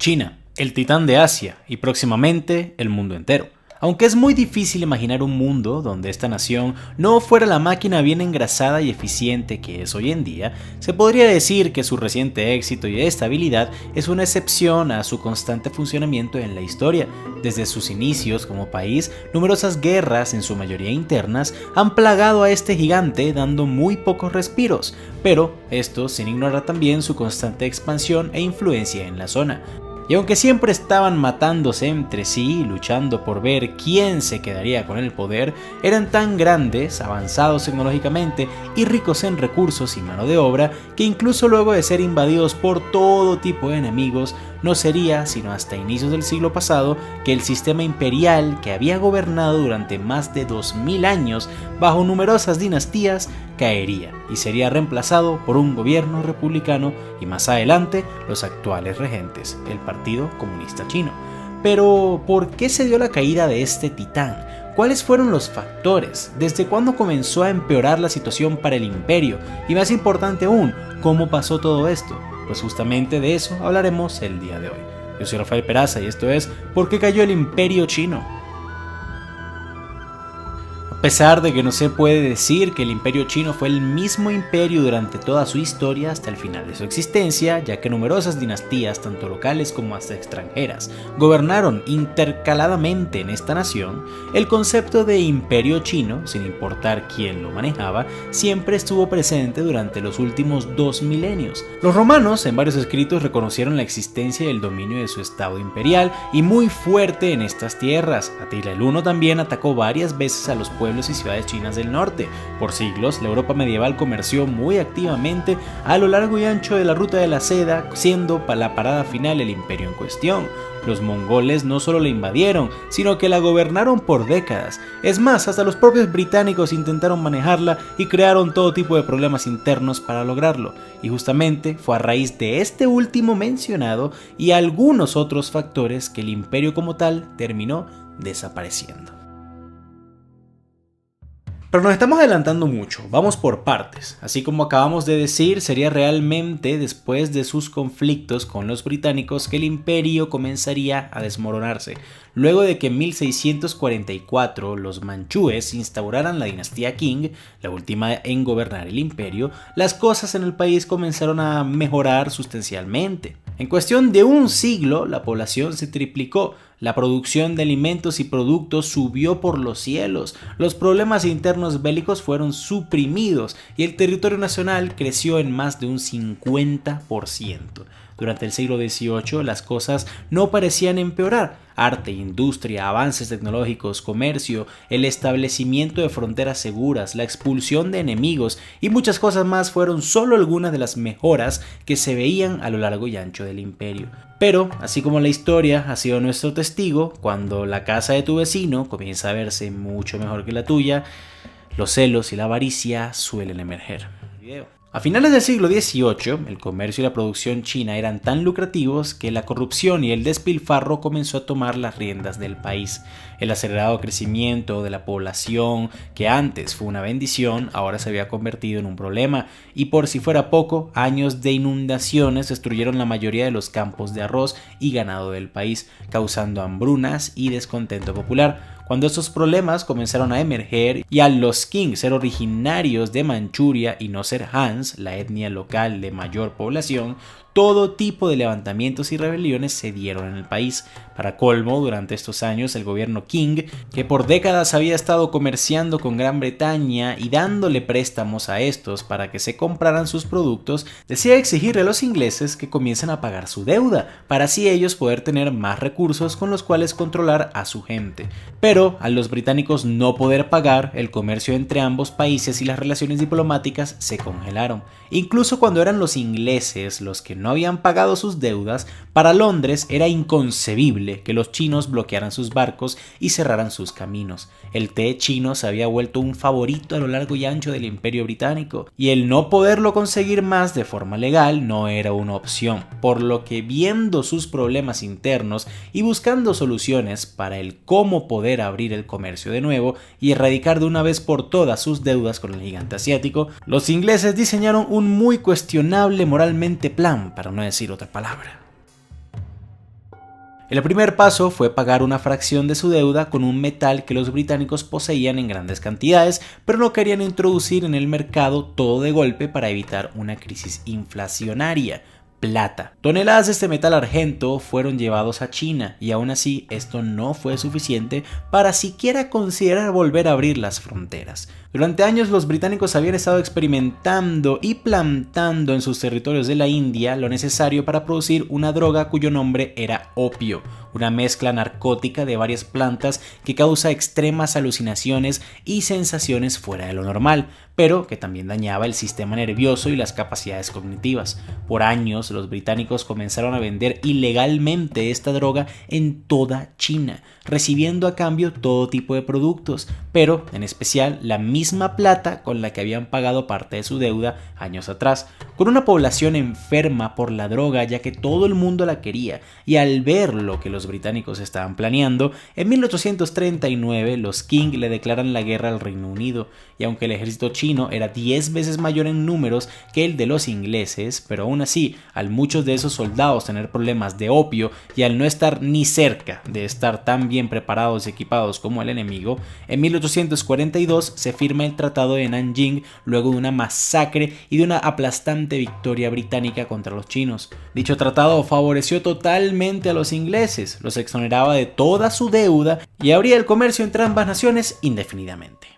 China, el titán de Asia y próximamente el mundo entero. Aunque es muy difícil imaginar un mundo donde esta nación no fuera la máquina bien engrasada y eficiente que es hoy en día, se podría decir que su reciente éxito y estabilidad es una excepción a su constante funcionamiento en la historia. Desde sus inicios como país, numerosas guerras, en su mayoría internas, han plagado a este gigante dando muy pocos respiros, pero esto sin ignorar también su constante expansión e influencia en la zona. Y aunque siempre estaban matándose entre sí, luchando por ver quién se quedaría con el poder, eran tan grandes, avanzados tecnológicamente y ricos en recursos y mano de obra, que incluso luego de ser invadidos por todo tipo de enemigos, no sería sino hasta inicios del siglo pasado que el sistema imperial que había gobernado durante más de 2000 años bajo numerosas dinastías caería y sería reemplazado por un gobierno republicano y más adelante los actuales regentes, el Partido Comunista Chino. Pero, ¿por qué se dio la caída de este titán? ¿Cuáles fueron los factores? ¿Desde cuándo comenzó a empeorar la situación para el imperio? Y más importante aún, ¿cómo pasó todo esto? Pues justamente de eso hablaremos el día de hoy. Yo soy Rafael Peraza y esto es ¿Por qué cayó el imperio chino? A pesar de que no se puede decir que el imperio chino fue el mismo imperio durante toda su historia hasta el final de su existencia, ya que numerosas dinastías, tanto locales como hasta extranjeras, gobernaron intercaladamente en esta nación, el concepto de imperio chino, sin importar quién lo manejaba, siempre estuvo presente durante los últimos 2 milenios. Los romanos en varios escritos reconocieron la existencia y el dominio de su estado imperial y muy fuerte en estas tierras. Atila el Huno también atacó varias veces a los pueblos y ciudades chinas del norte. Por siglos, la Europa medieval comerció muy activamente a lo largo y ancho de la ruta de la seda, siendo la parada final el imperio en cuestión. Los mongoles no solo la invadieron, sino que la gobernaron por décadas. Es más, hasta los propios británicos intentaron manejarla y crearon todo tipo de problemas internos para lograrlo. Y justamente fue a raíz de este último mencionado y algunos otros factores que el imperio como tal terminó desapareciendo. Pero nos estamos adelantando mucho, vamos por partes. Así como acabamos de decir, sería realmente después de sus conflictos con los británicos que el imperio comenzaría a desmoronarse. Luego de que en 1644 los manchúes instauraran la dinastía Qing, la última en gobernar el imperio, las cosas en el país comenzaron a mejorar sustancialmente. En cuestión de un siglo, la población se triplicó. La producción de alimentos y productos subió por los cielos, los problemas internos bélicos fueron suprimidos y el territorio nacional creció en más de un 50%. Durante el siglo XVIII las cosas no parecían empeorar. Arte, industria, avances tecnológicos, comercio, el establecimiento de fronteras seguras, la expulsión de enemigos y muchas cosas más fueron solo algunas de las mejoras que se veían a lo largo y ancho del imperio. Pero, así como la historia ha sido nuestro testigo, cuando la casa de tu vecino comienza a verse mucho mejor que la tuya, los celos y la avaricia suelen emerger. A finales del siglo XVIII, el comercio y la producción china eran tan lucrativos que la corrupción y el despilfarro comenzó a tomar las riendas del país. El acelerado crecimiento de la población, que antes fue una bendición, ahora se había convertido en un problema, y por si fuera poco, años de inundaciones destruyeron la mayoría de los campos de arroz y ganado del país, causando hambrunas y descontento popular. Cuando estos problemas comenzaron a emerger y a los Qing ser originarios de Manchuria y no ser Hans, la etnia local de mayor población, todo tipo de levantamientos y rebeliones se dieron en el país. Para colmo, durante estos años el gobierno Qing, que por décadas había estado comerciando con Gran Bretaña y dándole préstamos a estos para que se compraran sus productos, decía exigirle a los ingleses que comiencen a pagar su deuda, para así ellos poder tener más recursos con los cuales controlar a su gente. Pero al los británicos no poder pagar, el comercio entre ambos países y las relaciones diplomáticas se congelaron. Incluso cuando eran los ingleses los que no habían pagado sus deudas, para Londres era inconcebible que los chinos bloquearan sus barcos y cerraran sus caminos. El té chino se había vuelto un favorito a lo largo y ancho del imperio británico, y el no poderlo conseguir más de forma legal no era una opción, por lo que viendo sus problemas internos y buscando soluciones para el cómo poder abrir el comercio de nuevo y erradicar de una vez por todas sus deudas con el gigante asiático, los ingleses diseñaron un muy cuestionable moralmente plan, para no decir otra palabra. El primer paso fue pagar una fracción de su deuda con un metal que los británicos poseían en grandes cantidades, pero no querían introducir en el mercado todo de golpe para evitar una crisis inflacionaria: plata. Toneladas de este metal argento fueron llevados a China, y aún así esto no fue suficiente para siquiera considerar volver a abrir las fronteras. Durante años los británicos habían estado experimentando y plantando en sus territorios de la India lo necesario para producir una droga cuyo nombre era opio, una mezcla narcótica de varias plantas que causa extremas alucinaciones y sensaciones fuera de lo normal, pero que también dañaba el sistema nervioso y las capacidades cognitivas. Por años los británicos comenzaron a vender ilegalmente esta droga en toda China, recibiendo a cambio todo tipo de productos, pero en especial la misma plata con la que habían pagado parte de su deuda años atrás. Con una población enferma por la droga, ya que todo el mundo la quería, y al ver lo que los británicos estaban planeando, en 1839 los Qing le declaran la guerra al Reino Unido, y aunque el ejército chino era 10 veces mayor en números que el de los ingleses, pero aún así, al muchos de esos soldados tener problemas de opio y al no estar ni cerca de estar tan bien preparados y equipados como el enemigo, en 1842 se firma el Tratado de Nanjing luego de una masacre y de una aplastante victoria británica contra los chinos. Dicho tratado favoreció totalmente a los ingleses, los exoneraba de toda su deuda y abría el comercio entre ambas naciones indefinidamente.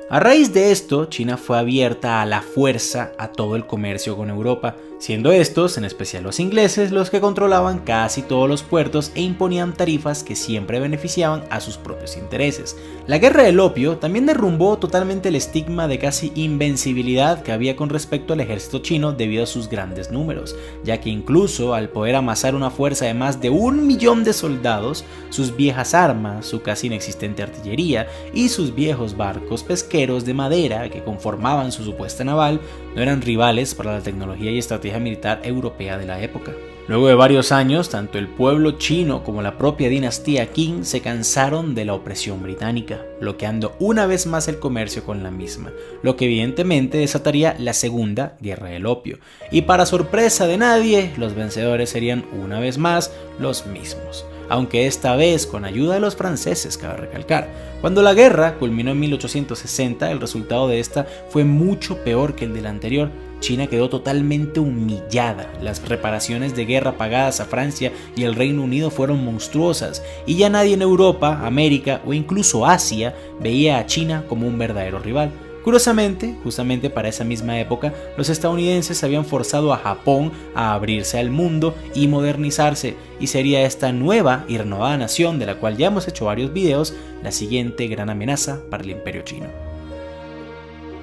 A raíz de esto, China fue abierta a la fuerza a todo el comercio con Europa, siendo estos, en especial los ingleses, los que controlaban casi todos los puertos e imponían tarifas que siempre beneficiaban a sus propios intereses. La guerra del opio también derrumbó totalmente el estigma de casi invencibilidad que había con respecto al ejército chino debido a sus grandes números, ya que incluso al poder amasar una fuerza de más de 1 millón de soldados, sus viejas armas, su casi inexistente artillería y sus viejos barcos pesqueros de madera que conformaban su supuesta naval no eran rivales para la tecnología y estrategia militar europea de la época. Luego de varios años, tanto el pueblo chino como la propia dinastía Qing se cansaron de la opresión británica, bloqueando una vez más el comercio con la misma, lo que evidentemente desataría la Segunda Guerra del Opio. Y para sorpresa de nadie, los vencedores serían una vez más los mismos, aunque esta vez con ayuda de los franceses, cabe recalcar. Cuando la guerra culminó en 1860, el resultado de esta fue mucho peor que el del anterior. China quedó totalmente humillada, las reparaciones de guerra pagadas a Francia y el Reino Unido fueron monstruosas, y ya nadie en Europa, América o incluso Asia veía a China como un verdadero rival. Curiosamente, justamente para esa misma época, los estadounidenses habían forzado a Japón a abrirse al mundo y modernizarse, y sería esta nueva y renovada nación, de la cual ya hemos hecho varios videos, la siguiente gran amenaza para el imperio chino.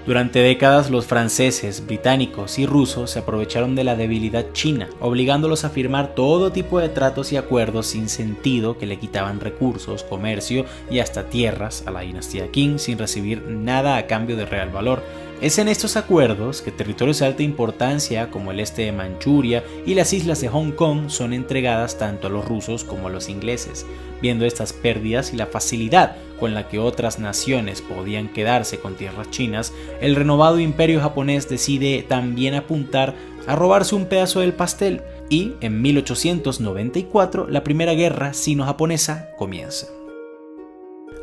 Durante décadas los franceses, británicos y rusos se aprovecharon de la debilidad china, obligándolos a firmar todo tipo de tratos y acuerdos sin sentido que le quitaban recursos, comercio y hasta tierras a la dinastía Qing sin recibir nada a cambio de real valor. Es en estos acuerdos que territorios de alta importancia como el este de Manchuria y las islas de Hong Kong son entregadas tanto a los rusos como a los ingleses. Viendo estas pérdidas y la facilidad con la que otras naciones podían quedarse con tierras chinas, el renovado imperio japonés decide también apuntar a robarse un pedazo del pastel y en 1894 la primera guerra sino-japonesa comienza.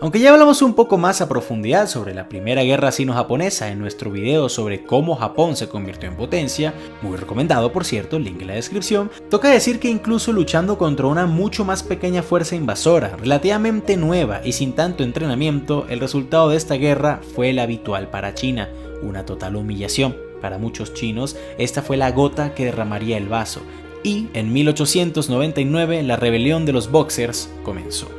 Aunque ya hablamos un poco más a profundidad sobre la primera guerra sino-japonesa en nuestro video sobre cómo Japón se convirtió en potencia, muy recomendado por cierto, link en la descripción, toca decir que incluso luchando contra una mucho más pequeña fuerza invasora, relativamente nueva y sin tanto entrenamiento, el resultado de esta guerra fue el habitual para China, una total humillación. Para muchos chinos, esta fue la gota que derramaría el vaso, y en 1899 la rebelión de los Boxers comenzó.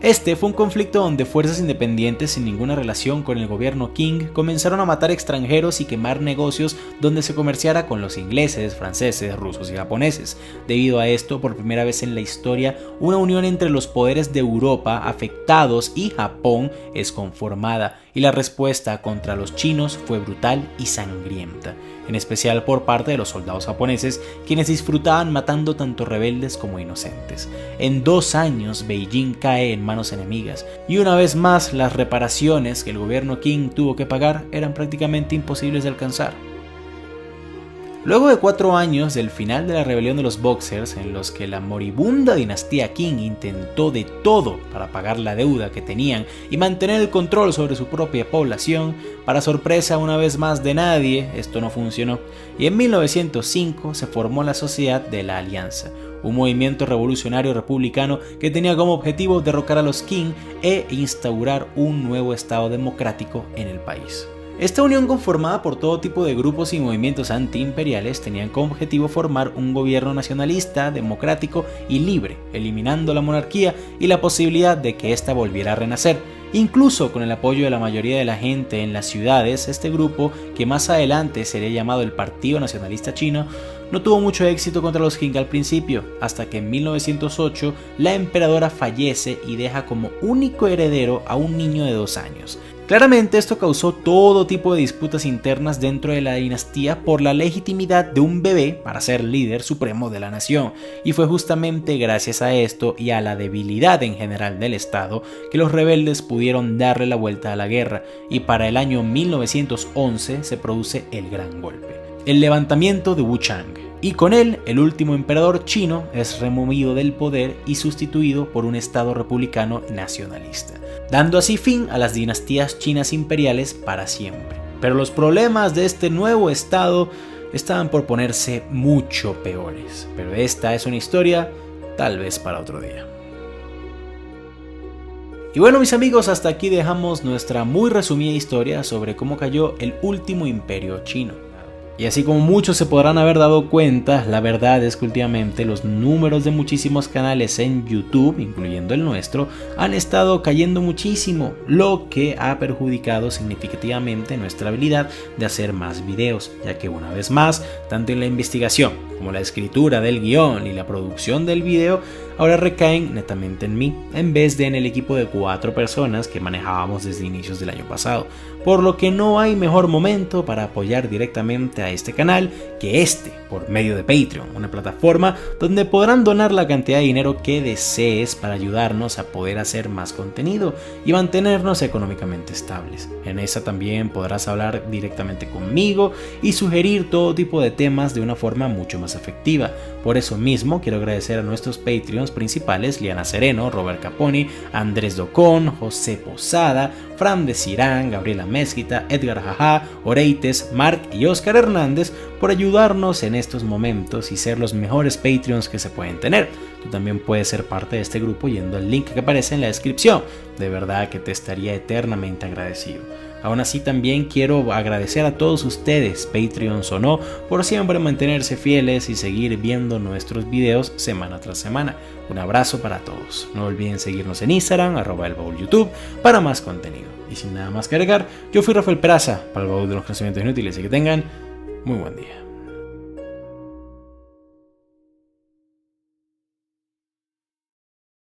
Este fue un conflicto donde fuerzas independientes sin ninguna relación con el gobierno Qing comenzaron a matar extranjeros y quemar negocios donde se comerciara con los ingleses, franceses, rusos y japoneses. Debido a esto, por primera vez en la historia, una unión entre los poderes de Europa afectados y Japón es conformada, y la respuesta contra los chinos fue brutal y sangrienta, en especial por parte de los soldados japoneses, quienes disfrutaban matando tanto rebeldes como inocentes. En 2 años, Beijing cae en manos enemigas, y una vez más las reparaciones que el gobierno Qing tuvo que pagar eran prácticamente imposibles de alcanzar. Luego de 4 años del final de la rebelión de los Boxers, en los que la moribunda dinastía Qing intentó de todo para pagar la deuda que tenían y mantener el control sobre su propia población, para sorpresa una vez más de nadie, esto no funcionó, y en 1905 se formó la Sociedad de la Alianza, un movimiento revolucionario republicano que tenía como objetivo derrocar a los Qing e instaurar un nuevo estado democrático en el país. Esta unión, conformada por todo tipo de grupos y movimientos antiimperiales, tenían como objetivo formar un gobierno nacionalista, democrático y libre, eliminando la monarquía y la posibilidad de que ésta volviera a renacer. Incluso con el apoyo de la mayoría de la gente en las ciudades, este grupo, que más adelante sería llamado el Partido Nacionalista Chino, no tuvo mucho éxito contra los Qing al principio, hasta que en 1908 la emperadora fallece y deja como único heredero a un niño de 2 años. Claramente esto causó todo tipo de disputas internas dentro de la dinastía por la legitimidad de un bebé para ser líder supremo de la nación, y fue justamente gracias a esto y a la debilidad en general del Estado que los rebeldes pudieron darle la vuelta a la guerra, y para el año 1911 se produce el gran golpe, el levantamiento de Wuchang. Y con él, el último emperador chino es removido del poder y sustituido por un estado republicano nacionalista, dando así fin a las dinastías chinas imperiales para siempre. Pero los problemas de este nuevo estado estaban por ponerse mucho peores. Pero esta es una historia tal vez para otro día. Y bueno, mis amigos, hasta aquí dejamos nuestra muy resumida historia sobre cómo cayó el último imperio chino. Y así como muchos se podrán haber dado cuenta, la verdad es que últimamente los números de muchísimos canales en YouTube, incluyendo el nuestro, han estado cayendo muchísimo, lo que ha perjudicado significativamente nuestra habilidad de hacer más videos, ya que una vez más, tanto en la investigación como la escritura del guión y la producción del video, ahora recaen netamente en mí, en vez de en el equipo de 4 personas que manejábamos desde inicios del año pasado, por lo que no hay mejor momento para apoyar directamente a este canal que por medio de Patreon, una plataforma donde podrán donar la cantidad de dinero que desees para ayudarnos a poder hacer más contenido y mantenernos económicamente estables. En esa también podrás hablar directamente conmigo y sugerir todo tipo de temas de una forma mucho más efectiva. Por eso mismo quiero agradecer a nuestros Patreons principales: Liana Sereno, Robert Caponi, Andrés Docón, José Posada, Fran de Cirán, Gabriela Mezquita, Edgar Jajá, Oreites, Mark y Oscar Hernández por ayudarnos en estos momentos y ser los mejores Patreons que se pueden tener. Tú también puedes ser parte de este grupo yendo al link que aparece en la descripción. De verdad que te estaría eternamente agradecido. Aún así, también quiero agradecer a todos ustedes, Patreons o no, por siempre mantenerse fieles y seguir viendo nuestros videos semana tras semana. Un abrazo para todos. No olviden seguirnos en Instagram, @elbaúl_youtube, para más contenido. Y sin nada más que agregar, yo fui Rafael Peraza para el Baúl de los Conocimientos Inútiles, y que tengan muy buen día.